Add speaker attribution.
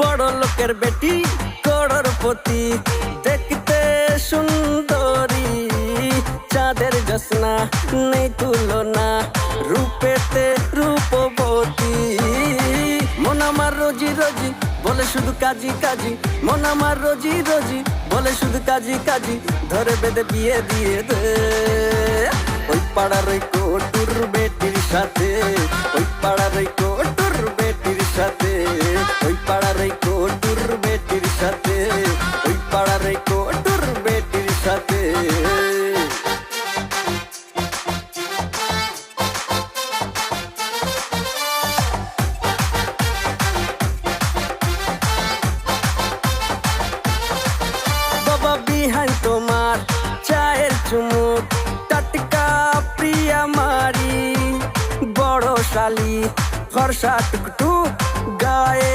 Speaker 1: বড় লোকের বেটি করোড়পতি, দেখতে সুন্দরী চাঁদের জ্যোৎস্না, নেই তুলনা রূপেতে রূপবতী। মন আমার রোজি রোজি বলে শুধু কাজী কাজী, মন আমার রোজি রোজি বলে শুধু কাজী কাজী, ধরে বেঁধে বিয়ে দিয়ে দে ওই পাড়ার ওই কোটুর বেটির সাথে, ওই পাড়ার ওই কোটুর বেটির সাথে, ওই পাড়ার ওই কোটুর বেটির সাথে, ওই পাড়ার ওই কোটুর বেটির সাথে। বাবা বিহান তোমার চায়ের চুমুক, টাটকা প্রিয়া মারি বড় শালি ফর্সা টুকটুক গায়ে।